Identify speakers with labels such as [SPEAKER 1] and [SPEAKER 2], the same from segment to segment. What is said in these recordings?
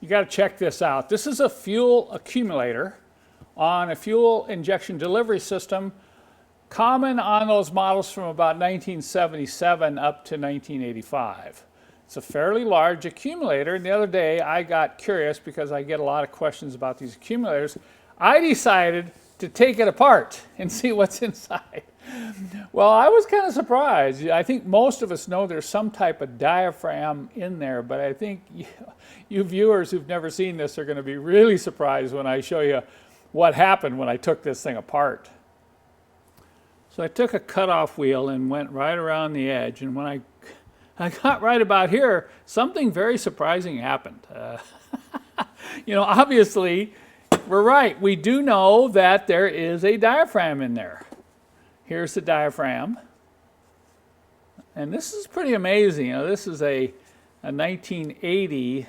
[SPEAKER 1] you got to check this out. This is a fuel accumulator on a fuel injection delivery system, common on those models from about 1977 up to 1985. It's a fairly large accumulator, and the other day I got curious because I get a lot of questions about these accumulators. I decided to take it apart and see what's inside. Well, I was kind of surprised. I think most of us know there's some type of diaphragm in there, but I think you viewers who've never seen this are going to be really surprised when I show you what happened when I took this thing apart. So I took a cutoff wheel and went right around the edge, and when I got right about here, something very surprising happened. Obviously, we're right. We do know that there is a diaphragm in there. Here's the diaphragm. And this is pretty amazing. This is a 1980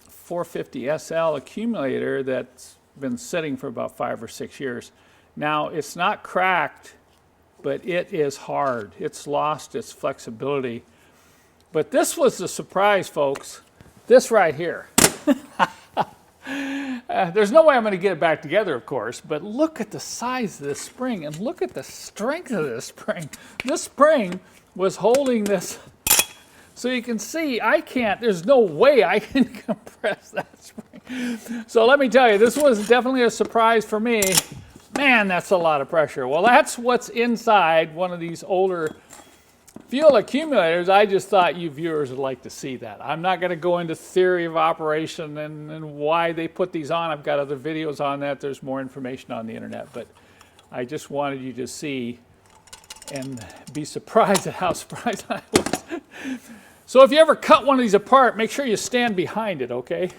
[SPEAKER 1] 450 SL accumulator that's been sitting for about 5 or 6 years. Now, it's not cracked, but it is hard. It's lost its flexibility. But this was the surprise, folks. This right here. There's no way I'm going to get it back together, of course, but look at the size of this spring and look at the strength of this spring. This spring was holding this. So you can see, there's no way I can compress that spring. So let me tell you, this was definitely a surprise for me. Man, that's a lot of pressure. Well, that's what's inside one of these older fuel accumulators. I just thought you viewers would like to see that. I'm not going to go into theory of operation and why they put these on. I've got other videos on that. There's more information on the internet, but I just wanted you to see and be surprised at how surprised I was. So if you ever cut one of these apart, make sure you stand behind it, okay?